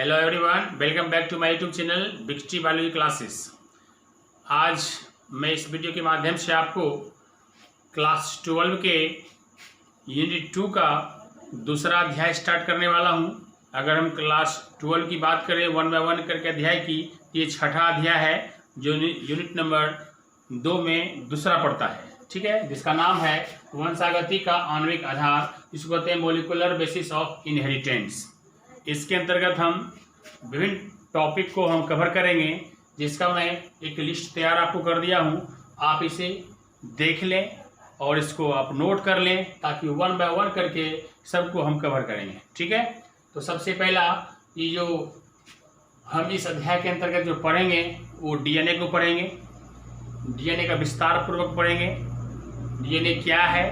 Hello everyone, welcome back to my YouTube channel Bikti biology classes. आज मैं इस video के माध्यम से आपको क्लास 12 के यूनिट 2 का दूसरा अध्याय स्टार्ट करने वाला हूं। अगर हम क्लास 12 की बात करें 1 बाय 1 करके अध्याय की, ये छठा अध्याय है जो यूनिट नंबर 2 में दूसरा पड़ता है, ठीक है, जिसका नाम है वंशागति का आणविक आधार। इसको कहते हैं मोलिकुलर बेसिस ऑफ इनहेरिटेंस। इसके अंतर्गत हम विभिन्न टॉपिक को हम कवर करेंगे, जिसका मैं एक लिस्ट तैयार आपको कर दिया हूं। आप इसे देख लें और इसको आप नोट कर लें ताकि 1 बाय 1 करके सबको हम कवर करेंगे, ठीक है। तो सबसे पहला ये जो हम इस अध्याय के अंतर्गत जो पढ़ेंगे वो डीएनए को पढ़ेंगे। डीएनए का विस्तार पूर्वक पढ़ेंगे। डीएनए क्या है,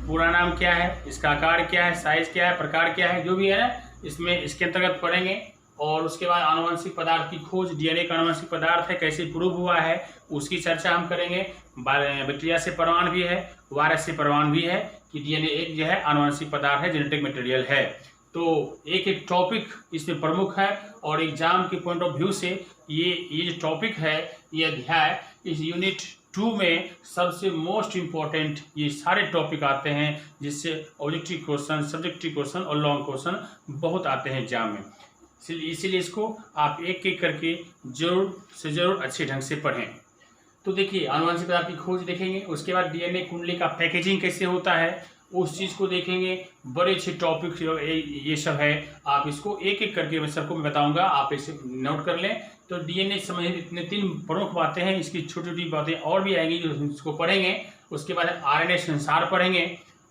पूरा नाम क्या है, इसका आकार क्या है, साइज क्या है, प्रकार क्या है, जो भी है ना इसमें इसके अंतर्गत पढ़ेंगे। और उसके बाद आनुवंशिक पदार्थ की खोज, डीएनए का आनुवंशिक पदार्थ है, कैसे प्रूव हुआ है, उसकी चर्चा हम करेंगे। बैक्टीरिया से प्रमाण भी है, वायरस से प्रमाण भी है कि डीएनए एक जो है आनुवंशिक पदार्थ है, जेनेटिक मटेरियल है। तो एक एक टॉपिक इसमें प्रमुख है और एग्जाम के पॉइंट ऑफ व्यू से ये जो टॉपिक है, ये अध्याय इस यूनिट 2 में सबसे मोस्ट इम्पॉर्टेंट ये सारे टॉपिक आते हैं, जिससे ऑब्जेक्टिव क्वेश्चन, सब्जेक्टिव क्वेश्चन और लॉन्ग क्वेश्चन बहुत आते हैं एग्जाम में। इसीलिए इसको आप एक एक करके जरूर से जरूर अच्छे ढंग से पढ़ें। तो देखिए, आनुवंशिक पदार्थ की खोज देखेंगे, उसके बाद डीएनए कुंडली का पैकेजिंग कैसे होता है उस चीज़ को देखेंगे। बड़े अच्छे टॉपिक ये सब है, आप इसको एक एक करके मैं सबको बताऊंगा, आप इसे नोट कर लें। तो डीएनए संबंधित इतने 3 प्रमुख बातें हैं, इसकी छोटी छोटी बातें और भी आएंगी जो इसको पढ़ेंगे। उसके बाद आरएनए संसार पढ़ेंगे,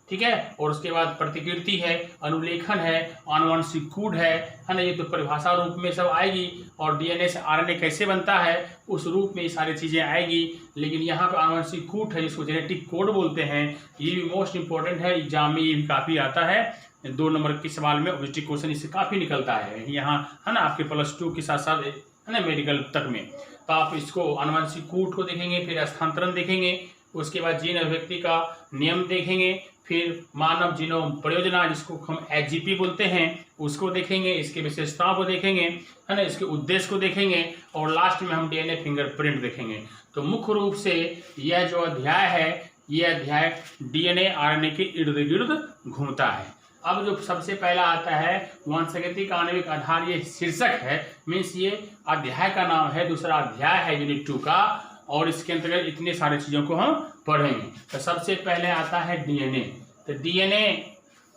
ठीक है। और उसके बाद प्रतिकृति है, अनुलेखन है, आनुवंशिक कूट है ना, ये तो परिभाषा रूप में सब आएगी। और डीएनए से आरएनए कैसे बनता है उस रूप में ये सारी चीज़ें आएगी। लेकिन यहाँ पे आनुवंशिक कूट है, जिसको जेनेटिक कोड बोलते हैं, ये भी मोस्ट इंपॉर्टेंट है। एग्जाम में ये भी काफ़ी आता है, 2 नंबर के सवाल में ऑब्जेक्टिव क्वेश्चन इससे काफ़ी निकलता है यहाँ, है ना, आपके +2 के साथ साथ, है ना, मेडिकल तक में। तो आप इसको आनुवंशिक कूट को देखेंगे, फिर स्थानांतरण देखेंगे, उसके बाद जीन अभिव्यक्ति का नियम देखेंगे, फिर मानव जीनोम परियोजना जिसको हम एचजीपी बोलते हैं उसको देखेंगे, इसकी विशेषताओं को देखेंगे, है ना, इसके उद्देश्य को देखेंगे, और लास्ट में हम डीएनए फिंगरप्रिंट देखेंगे। तो मुख्य रूप से यह जो अध्याय है, यह अध्याय डीएनए आरएनए के इर्द गिर्द घूमता है। अब जो सबसे पहला आता है वंशागति का आणविक आधार, ये शीर्षक है, मीन्स ये अध्याय का नाम है, दूसरा अध्याय है यूनिट 2 का, और इसके अंतर्गत इतने सारे चीज़ों को हम पढ़ेंगे। तो सबसे पहले आता है डीएनए। तो डीएनए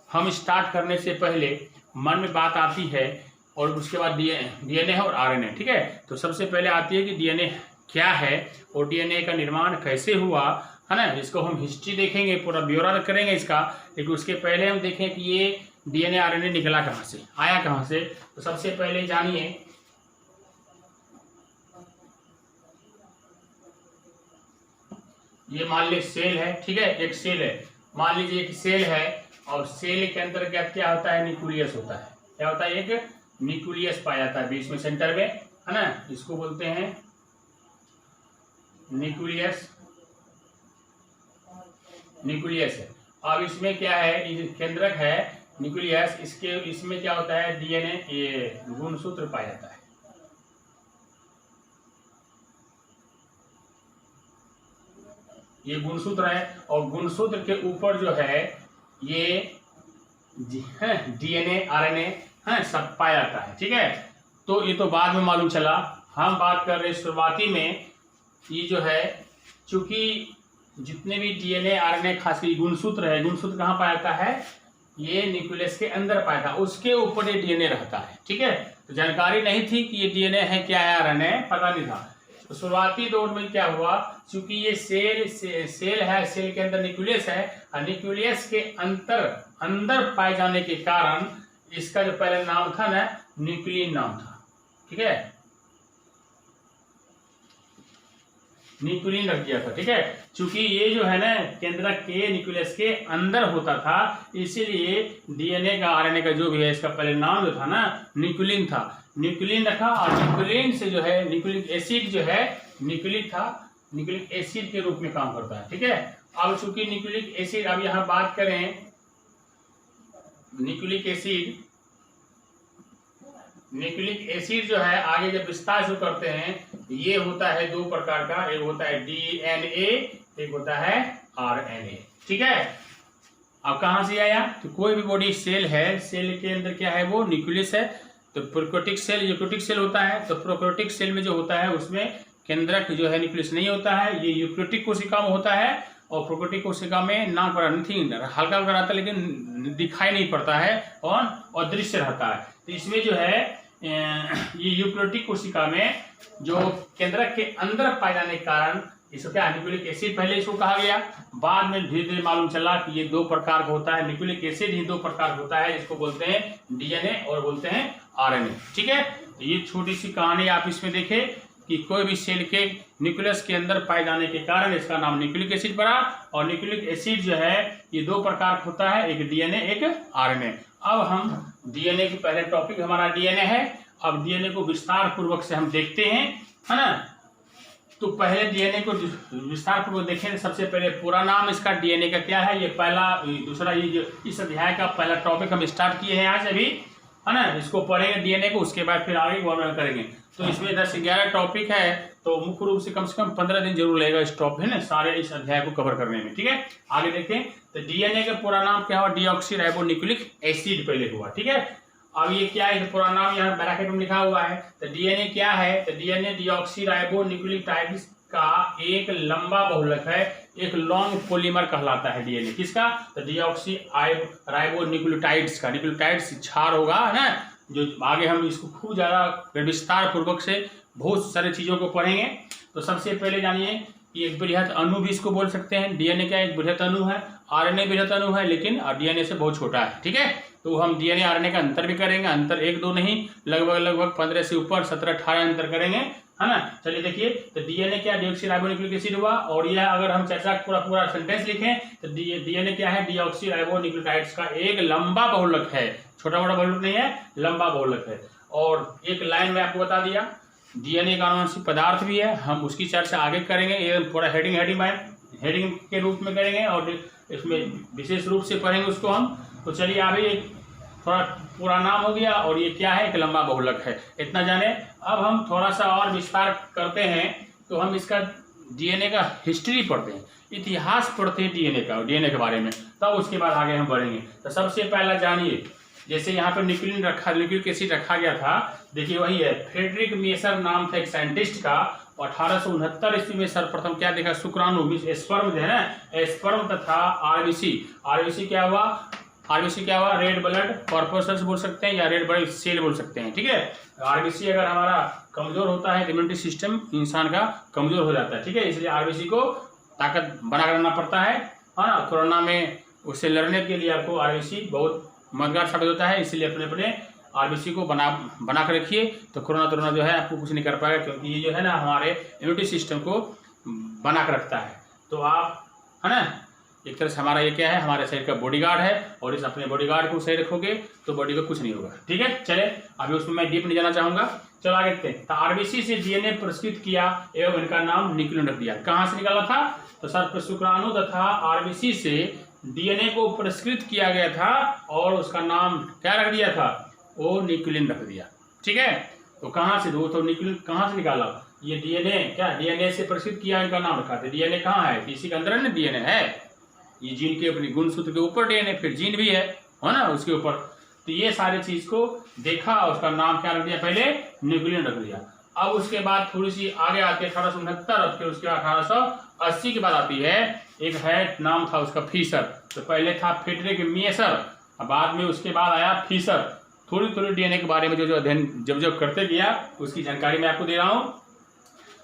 हम स्टार्ट करने से पहले मन में बात आती है, और उसके बाद डीएनए और आरएनए, ठीक है। तो सबसे पहले आती है कि डीएनए क्या है और डीएनए का निर्माण कैसे हुआ, है ना। इसको हम हिस्ट्री देखेंगे, पूरा ब्यौरा करेंगे इसका। लेकिन उसके पहले हम देखें कि ये डीएनए आरएनए निकला कहाँ से, आया कहाँ से। तो सबसे पहले जानिए, ये मान लीजिए सेल है, ठीक है, एक सेल है, मान लीजिए एक सेल है, और सेल के अंतर्गत क्या होता है, न्यूक्लियस होता है। क्या होता है, एक न्यूक्लियस पाया जाता है बीच में, सेंटर में, है ना, इसको बोलते हैं न्यूक्लियस। न्यूक्लियस है। अब इसमें क्या है, ये केंद्रक है न्यूक्लियस, इसमें क्या होता है, डीएनए ये गुणसूत्र पाया जाता है। ये गुणसूत्र है, और गुणसूत्र के ऊपर जो है ये डीएनए आरएनए है, सब पाया जाता है, ठीक है। तो ये तो बाद में मालूम चला, हम बात कर रहे शुरुआती में। ये जो है, चूंकि जितने भी डीएनए आरएनए खासकर गुणसूत्र है, गुणसूत्र कहाँ पाया जाता है, ये न्यूक्लियस के अंदर पाया था, उसके ऊपर ये डीएनए रहता है, ठीक है। तो जानकारी नहीं थी कि ये डीएनए है क्या है, आरएनए पता नहीं था। तो शुरुआती दौर में क्या हुआ, चूंकि ये सेल है, सेल के अंदर न्यूक्लियस है, और न्यूक्लियस के अंदर पाए जाने के कारण इसका जो पहले नाम था ना, न्यूक्लियन नाम था, ठीक है, न्यूक्लियन रख दिया था, ठीक है। चूंकि ये जो है ना केंद्रक के न्यूक्लियस के अंदर होता था, इसीलिए डीएनए का आरएनए का जो भी है, इसका पहले नाम जो था ना न्यूक्लियन था, न्यूक्लियन रखा। और न्यूक्लियन से जो है न्यूक्लिक एसिड जो है, न्यूक्लिक एसिड के रूप में काम करता है, ठीक है। अब चूंकि न्यूक्लिक एसिड, अब यहाँ बात करें न्यूक्लिक एसिड, न्यूक्लिक एसिड जो है आगे जब विस्तार शुरू करते हैं ये होता है दो प्रकार का, एक होता है डीएनए, एक होता है आरएनए। ठीक है, अब कहां से आया, तो कोई भी बॉडी सेल है, सेल के अंदर क्या है, वो न्यूक्लियस है। तो प्रोकैरियोटिक सेल, यूकैरियोटिक सेल होता है। तो प्रोकैरियोटिक सेल में जो होता है उसमें केंद्रक जो है न्यूक्लियस नहीं होता है, ये यूकैरियोटिक कोशिका में होता है। और प्रोकैरियोटिक कोशिका में ना नथिंग, हल्का हल्का रहता है लेकिन दिखाई नहीं पड़ता है और अदृश्य रहता है। तो इसमें जो है ये यूकैरियोटिक कोशिका में जो केंद्रक के अंदर पाए जाने के कारण इसको क्या न्यूक्लिक एसिड पहले इसको कहा गया, बाद में धीरे धीरे मालूम चला कि ये दो प्रकार का होता है, न्यूक्लिक एसिड ही दो प्रकार का होता है, जिसको बोलते हैं डीएनए और बोलते हैं आरएनए। ठीक है, तो ये छोटी सी कहानी आप इसमें देखें कि कोई भी सेल के न्यूक्लियस के अंदर पाए जाने के कारण इसका नाम न्यूक्लिक एसिड पड़ा। और न्यूक्लिक एसिड जो है ये दो प्रकार का होता है, एक डीएनए एक आरएनए। अब हम डीएनए की पहले टॉपिक हमारा डीएनए है। अब डीएनए को विस्तार पूर्वक से हम देखते हैं, है ना। तो पहले डीएनए को विस्तार पूर्वक देखें। सबसे पहले पूरा नाम इसका डीएनए का क्या है, ये पहला दूसरा ये जो इस अध्याय का पहला टॉपिक हम स्टार्ट किए हैं आज अभी, है ना। इसको पढ़ेंगे डीएनए को, उसके बाद फिर आगे वर्णन करेंगे। तो इसमें 10-11 टॉपिक है, तो मुख्य रूप से कम 15 दिन जरूर लगेगा इस टॉपिक, है ना, सारे इस अध्याय को कवर करने में। ठीक है, आगे देखें। तो डीएनए का पूरा नाम क्या हुआ, डीऑक्सीराइबोन्यूक्लिक एसिड पहले हुआ। ठीक है, अब ये क्या है, पूरा नाम यहाँ ब्रैकेट में लिखा हुआ है। तो डीएनए क्या है, तो डीएनए डीऑक्सीराइबोन्यूक्लियोटाइड्स का एक लंबा बहुलक है, एक लॉन्ग पॉलीमर कहलाता है डीएनए। किसका, तो डीऑक्सीराइबोन्यूक्लियोटाइड्स का। न्यूक्लियोटाइड्स क्षार होगा ना, जो आगे हम इसको खूब ज्यादा विस्तार पूर्वक से बहुत सारे चीजों को पढ़ेंगे। तो सबसे पहले जानिए कि एक बृहत अणु भी इसको बोल सकते हैं। डीएनए क्या एक बृहत अणु है, आरएनए बृहत अणु है, लेकिन डीएनए से बहुत छोटा है। ठीक है, तो हम डीएनए आरएनए का अंतर भी करेंगे, अंतर 1-2 नहीं, लगभग 15 से ऊपर 17-18 अंतर करेंगे, है ना। चलिए देखिए, तो डीएनए क्या, डीऑक्सीराइबोन्यूक्लिक एसिड हुआ। और यह अगर हम चर्चा पूरा सेंटेंस लिखें तो डीएनए क्या है, डीऑक्सीराइबोन्यूक्लियोटाइड्स का एक लंबा बहुलक है, छोटा मोटा बहुलक नहीं है, लंबा बहुलक है। और एक लाइन में आपको बता दिया डीएनए का अनुवांशिक पदार्थ भी है, हम उसकी चर्चा आगे करेंगे, ये पूरा हेडिंग के रूप में करेंगे और इसमें विशेष रूप से पढ़ेंगे उसको हम। तो चलिए अभी थोड़ा पूरा नाम हो गया और ये क्या है, एक लंबा बहुलक है, इतना जाने। अब हम थोड़ा सा और विस्तार करते हैं, तो हम इसका डीएनए का हिस्ट्री पढ़ते हैं, इतिहास पढ़ते हैं डीएनए के बारे में, तब उसके बाद आगे हम बढ़ेंगे। तो सबसे पहला जानिए, जैसे यहाँ पर न्यूक्लिक एसिड रखा गया था, देखिए वही है, फ्रेडरिक मेसर नाम था एक साइंटिस्ट का। 1869 ईस्वी में सर्वप्रथम क्या देखा, शुक्राणु स्पर्म जो है ना, स्पर्म तथा आरबीसी क्या हुआ, रेड ब्लड कॉर्पस्कल्स बोल सकते हैं या रेड ब्लड सेल बोल सकते हैं। ठीक है, आरबीसी अगर हमारा कमजोर होता है, इम्यूनिटी सिस्टम इंसान का कमजोर हो जाता है। ठीक है, इसलिए आरबीसी को ताकत बना कर रखना पड़ता है ना। कोरोना में उससे लड़ने के लिए आपको आरबीसी बहुत मददगार साबित होता है, इसलिए अपने आरबीसी को बना कर रखिए, तो कोरोना जो है आपको कुछ नहीं कर पाएगा, क्योंकि ये जो है ना हमारे इम्यूनिटी सिस्टम को बना कर रखता है। तो आप, है ना, एक तरह से हमारा ये क्या है, हमारे शरीर का बॉडीगार्ड है, और इस अपने बॉडीगार्ड को सही रखोगे तो बॉडी को कुछ नहीं होगा। ठीक है, चले अभी उसमें मैं डीप नहीं जाना चाहूंगा, चलो आगे देखते हैं। तो आरबीसी से डीएनए पुरस्कृत किया एवं इनका नाम न्यूक्लियन रख दिया। कहाँ से निकाला था, तो सर्प शुक्राणु तथा आरबीसी से डीएनए को पुरस्कृत किया गया था और उसका नाम क्या रख दिया था, वो न्यूक्लियन रख दिया। ठीक है, तो कहाँ से तो न्यूक्लियन कहाँ से निकाला, ये डीएनए क्या, डीएनए से पुरस्कृत किया, इनका नाम रखा था। डीएनए कहाँ है, इसी के अंदर है ना डीएनए है, ये जीन के अपनी गुणसूत्र के ऊपर डीएनए, फिर जीन भी है ना उसके ऊपर। तो ये सारी चीज को देखा, उसका नाम क्या रख दिया, पहले न्यूक्लियन रख दिया। अब उसके बाद थोड़ी सी आगे आती है 1869, फिर उसके बाद 1880 के बाद आती है, एक है नाम था उसका फीसर। तो पहले था फ्रेडरिक मेसर, बाद में उसके बाद आया फीसर। थोड़ी डीएनए के बारे में जो अध्ययन जब करते गया उसकी जानकारी मैं आपको दे रहा हूँ।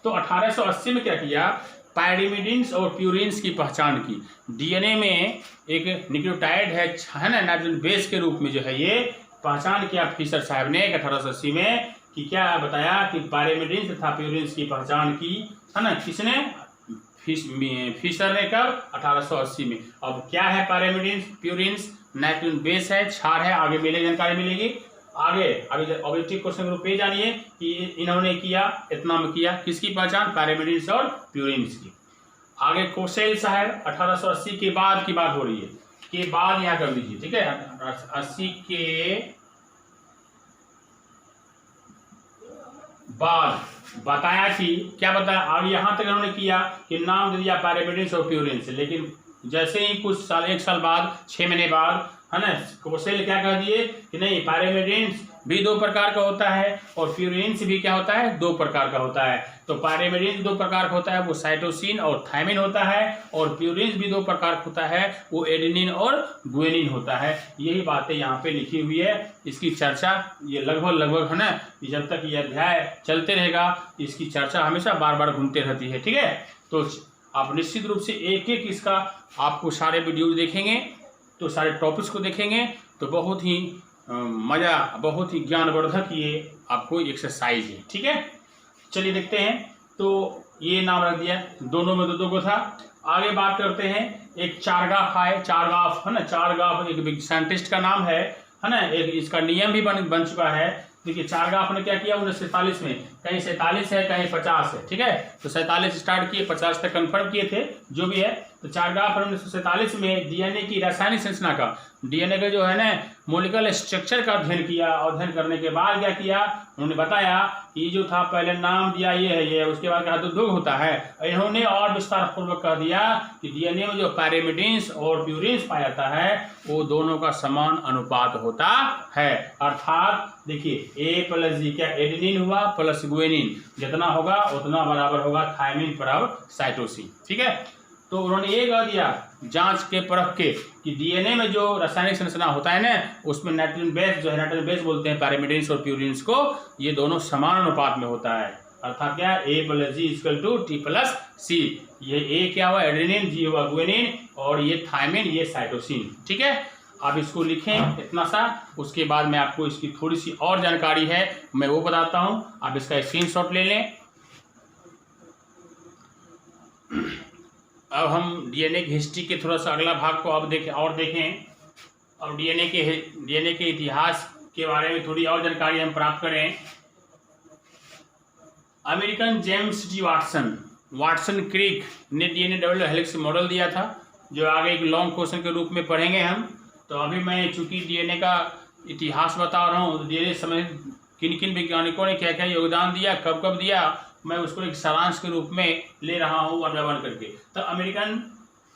तो 1880 में क्या किया, पायरिमिडिन्स और प्यूरिन्स की पहचान की। डीएनए में एक न्यूक्लियोटाइड है ना, नाइट्रोजन बेस के रूप में जो है, ये पहचान किया फीसर साहब ने 1880 में, कि क्या बताया कि पायरिमिडिन्स तथा प्यूरिन्स की पहचान की, है ना, किसने, फीसर ने, कब, 1880 में। अब क्या है पायरिमिडिन्स, प्यूरिन्स, नाइट्रोजन बेस है, क्षार है, आगे मिलेगी जानकारी मिलेगी आगे। अभी ऑब्जेक्टिव क्वेश्चन ग्रुप पे जानिए कि इन्होंने किया, इतना में किया, किसकी पहचान, पायरिमिडिन्स और प्यूरिन्स की। आगे कोसेल साहब 1880 के बाद की बात हो रही है, के बाद यहाँ कर लीजिए। ठीक है, 80 के बाद बताया कि क्या बताया, अब यहाँ तक उन्होंने किया कि नाम दे दिया पायरिमिडिन्स और प्यूरिन्स, लेकिन जैसे ही कुछ साल, 1 साल बाद, 6 महीने बाद, है ना, कोसेल क्या कह दिए कि नहीं, पायरिमिडिन्स भी 2 प्रकार का होता है और प्यूरिन्स भी क्या होता है, 2 प्रकार का होता है। तो पायरिमिडिन्स 2 प्रकार का होता है, वो साइटोसिन और थायमिन होता है, और प्यूरिन्स भी 2 प्रकार का होता है, वो एडेनिन और गुएनिन होता है। यही बातें यहाँ पे लिखी हुई है। इसकी चर्चा ये लगभग है ना, जब तक ये अध्याय चलते रहेगा इसकी चर्चा हमेशा बार बार घूमते रहती है। ठीक है, तो आप निश्चित रूप से एक एक इसका आपको सारे वीडियो देखेंगे तो सारे टॉपिक्स को देखेंगे तो बहुत ही मज़ा, बहुत ही ज्ञानवर्धक ये आपको एक्सरसाइज है। ठीक है, चलिए देखते हैं। तो ये नाम रख दिया, दोनों में 2 को था। आगे बात करते हैं, एक चारगाफ है, चारगाफ है ना, चारगाफ एक साइंटिस्ट का नाम है ना, एक इसका नियम भी बन चुका है। देखिए चारगाफ ने क्या किया 1947 में, कहीं 47 है कहीं 50 है। ठीक है, तो 47 स्टार्ट किए, 50 तक कंफर्म किए थे, जो भी है। तो चारगाफ 1947 में डीएनए की रासायनिक संरचना का, डीएनए का जो है ना मॉलिक्यूलर स्ट्रक्चर का अध्ययन किया, और अध्ययन करने के बाद क्या किया, उन्होंने बताया कि जो था पहले नाम दिया ये है ये, उसके बाद कहा तो 2 होता है। इन्होंने और विस्तार पूर्वक कह दिया कि डीएनए में जो पायरिमिडिन्स और प्यूरिन्स पाया जाता है वो दोनों का समान अनुपात होता है। अर्थात देखिए A+G क्या एडेनिन हुआ प्लस गुएनिन, जितना होगा उतना बराबर होगा थायमिन पर साइटोसिन। ठीक है, तो उन्होंने ये कह दिया जांच के परख के कि डीएनए में जो रासायनिक संरचना होता है ना, उसमें नाइट्रोजन बेस जो है, नाइट्रोजन बेस बोलते हैं पायरिमिडिन्स और प्यूरिन्स को, ये दोनों समान अनुपात में होता है। अर्थात क्या, A+G = T+C। ये A क्या हुआ एडेनिन, G हुआ गुएनिन, और ये थायमिन, ये साइटोसिन। ठीक है, आप इसको लिखें इतना सा, उसके बाद मैं आपको इसकी थोड़ी सी और जानकारी है मैं वो बताता हूँ, आप इसका स्क्रीनशॉट ले लें। अब हम डीएनए की हिस्ट्री के थोड़ा सा अगला भाग को अब देखें। अब डीएनए के इतिहास के बारे में थोड़ी और जानकारी हम प्राप्त करें। American James D Watson Crick ने डीएनए डबल हेलिक्स मॉडल दिया था, जो आगे एक लॉन्ग क्वेश्चन के रूप में पढ़ेंगे हम। तो अभी मैं चूंकि डीएनए का इतिहास बता रहा हूँ, तो डीएनए समय किन किन वैज्ञानिकों ने क्या क्या योगदान दिया, कब कब दिया, मैं उसको एक सारांश के रूप में ले रहा हूँ 1 by 1 करके। तो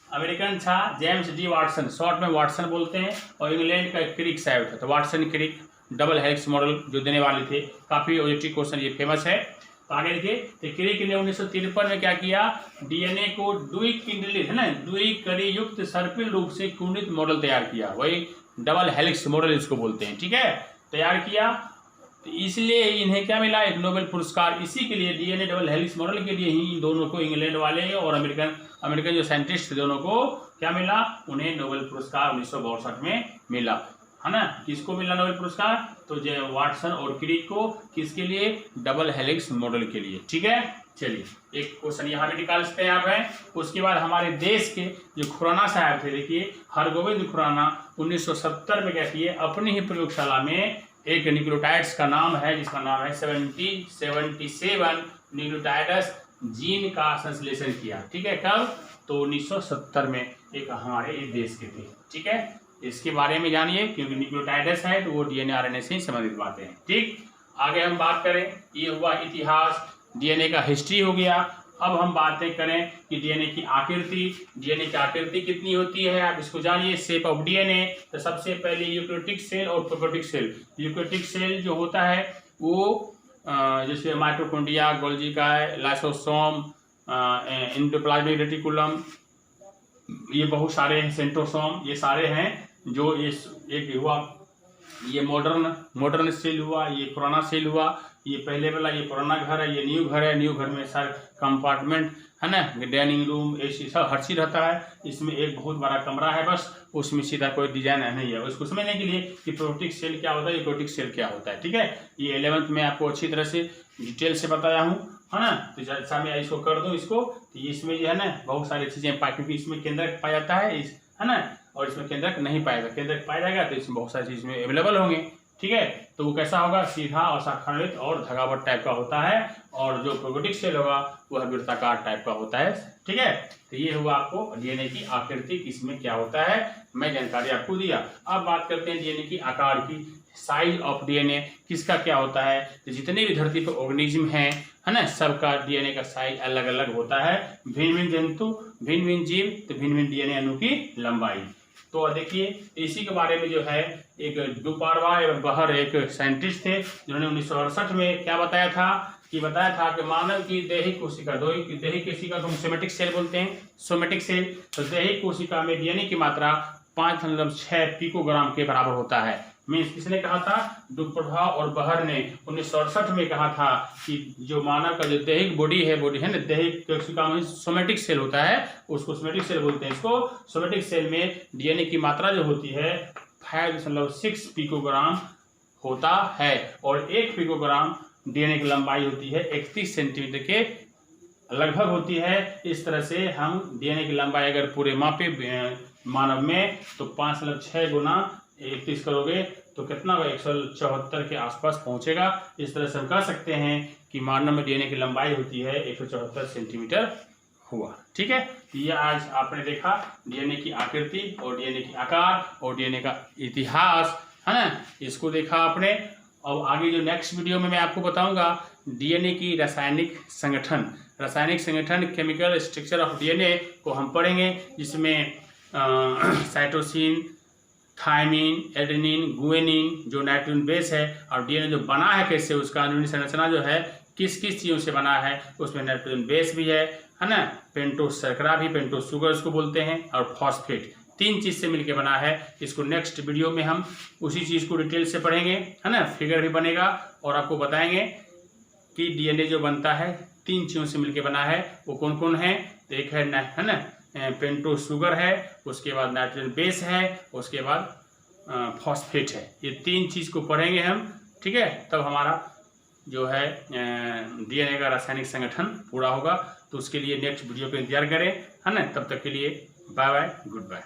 अमेरिकन था जेम्स डी वाटसन, शॉर्ट में वाटसन बोलते हैं, और इंग्लैंड का क्रिक साहब था। तो Watson Crick double helix model जो देने वाले थे, काफ़ी ऑब्जेक्टिव क्वेश्चन ये फेमस है। तो आगे देखिए, तो क्रिक ने 1953 में क्या किया, डीएनए को द्विकुंडलित है ना, द्विकड़ी युक्त सर्पिल रूप से कुंडित मॉडल तैयार किया, वही डबल हेलिक्स मॉडल इसको बोलते हैं। ठीक है, तैयार किया, तो इसलिए इन्हें क्या मिला, एक नोबेल पुरस्कार। इसी के लिए डीएनए डबल हेलिक्स मॉडल के लिए ही दोनों को, इंग्लैंड वाले और अमेरिकन जो साइंटिस्ट दोनों को क्या मिला, उन्हें नोबेल पुरस्कार 1962 में मिला, है ना। किसको मिला नोबेल पुरस्कार, तो जो वाटसन और क्रिक को, किसके लिए, डबल हेलिक्स मॉडल के लिए। ठीक है, चलिए एक क्वेश्चन यहाँ पे निकाल सकते हैं आप हैं। उसके बाद हमारे देश के जो खुराना साहब थे, देखिए हरगोविंद खुराना 1970 में क्या किए, अपनी ही प्रयोगशाला में एक न्यूक्लियोटाइड्स का नाम है, जिसका नाम है 77 न्यूक्लियोटाइड्स जीन का संश्लेषण किया। ठीक है, कब, तो 1970 में, एक हमारे इस देश के थे। ठीक है, इसके बारे में जानिए, क्योंकि न्यूक्लियोटाइड्स है तो वो डीएनए आरएनए से संबंधित बातें हैं। ठीक, आगे हम बात करें, ये हुआ इतिहास, डीएनए का हिस्ट्री हो गया। अब हम बातें करें कि डीएनए की आकृति कितनी होती है, आप इसको जानिए। शेप ऑफ डीएनए, तो सबसे पहले यूकैरियोटिक सेल और प्रोकैरियोटिक सेल। यूकैरियोटिक सेल जो होता है वो जैसे माइटोकॉन्ड्रिया, गोल्गी काई, लाइसोसोम, एंडोप्लाज्मिक रेटिकुलम, ये बहुत सारे हैं, सेंट्रोसोम, ये सारे हैं जो एक हुआ, ये मॉडर्न सेल हुआ, ये पुराना सेल हुआ, ये पहले वाला ये पुराना घर है, ये न्यू घर है। न्यू घर में सारे कंपार्टमेंट है ना, डाइनिंग रूम, एसी, सब हर चीज़ रहता है। इसमें एक बहुत बड़ा कमरा है, बस उसमें सीधा कोई डिजाइन नहीं है। उसको समझने के लिए कि प्रोकैरियोटिक सेल क्या होता है, यूकैरियोटिक सेल क्या होता है। ठीक है, ये 11th में आपको अच्छी तरह से डिटेल से बताया हूँ, है ना। तो जैसा मैं इसको कर दूँ इसको, तो इसमें जो है ना बहुत सारी चीज़ें क्योंकि इसमें केंद्रक पाया जाता है, है ना, और इसमें केंद्रक नहीं पाएगा। केंद्रक पाया जाएगा तो इसमें बहुत सारी चीज़ में अवेलेबल होंगे। ठीक है, तो वो कैसा होगा, सीधा और शाखान्वित और धगावट टाइप का होता है, और जो प्रोकैरियोटिक सेल होगा वह वृत्ताकार टाइप का होता है। ठीक है, तो ये हुआ आपको डीएनए की आकृति, किसमें क्या होता है, मैं जानकारी आपको दिया। अब बात करते हैं डीएनए की आकार की। साइज ऑफ डीएनए किसका क्या होता है, तो जितने भी धरती पर ऑर्गेनिज्म हैं, है ना, सबका डीएनए का साइज अलग अलग होता है। भिन्न भिन्न जंतु, भिन्न भिन्न जीव, तो भिन्न भिन्न डीएनए अणु की लंबाई। तो देखिए इसी के बारे में जो है एक डुपार्वा एवं बहर एक साइंटिस्ट थे, जिन्होंने 1968 में क्या बताया था कि मानव की दैहिक कोशिका, दैहिक कोशिका को हम सोमेटिक सेल बोलते हैं, सोमेटिक सेल, तो दैहिक कोशिका में डीएनए की मात्रा 5.6 पिकोग्राम के बराबर होता है। मीन्स किसने कहा था, डुपरभा और बहर ने 1968 में कहा था कि जो मानव का जो दैहिक बॉडी है ना, दैहिक कोशिका में सोमेटिक सेल होता है, उसको सोमेटिक सेल बोलते हैं। इसको सोमेटिक सेल में डीएनए की मात्रा जो होती है 5.6 पिकोग्राम होता है, और 1 पिकोग्राम डीएनए की लंबाई होती है 31 सेंटीमीटर के लगभग होती है। इस तरह से हम डीएनए की लंबाई अगर पूरे मापे मानव में, तो 5.6 गुना 31 करोगे तो कितना होगा, 174 के आसपास पहुंचेगा। इस तरह से हम कह सकते हैं कि मानव में डीएनए की लंबाई होती है 174 सेंटीमीटर हुआ। ठीक है, तो ये आज आपने देखा डीएनए की आकृति और डीएनए की आकार और डीएनए का इतिहास, है ना, इसको देखा आपने। अब आगे जो नेक्स्ट वीडियो में मैं आपको बताऊंगा डीएनए की रासायनिक संगठन केमिकल स्ट्रक्चर ऑफ डीएनए को हम पढ़ेंगे, जिसमें साइटोसिन, थायमिन, एडेनिन, गुएनिन जो नाइट्रोजन बेस है, और डीएनए जो बना है कैसे, उसका अनुरूप संरचना जो है किस किस चीज़ों से बना है, उसमें नाइट्रोजन बेस भी है ना, पेंटोस शर्करा भी, पेंटोस शुगर इसको बोलते हैं, और फॉस्फेट, 3 चीज़ से मिलकर बना है। इसको नेक्स्ट वीडियो में हम उसी चीज़ को डिटेल से पढ़ेंगे, है ना, फिगर भी बनेगा और आपको बताएंगे कि डीएनए जो बनता है 3 चीज़ों से मिलकर बना है, वो कौन कौन है। तो एक है ना पेंटोस शुगर है, उसके बाद नाइट्रोजन बेस है, उसके बाद फॉस्फेट है। ये 3 चीज़ को पढ़ेंगे हम, ठीक है, तब हमारा जो है डीएनए का रासायनिक संगठन पूरा होगा। तो उसके लिए नेक्स्ट वीडियो पे इंतजार करें, है ना। तब तक के लिए बाय बाय, गुड बाय।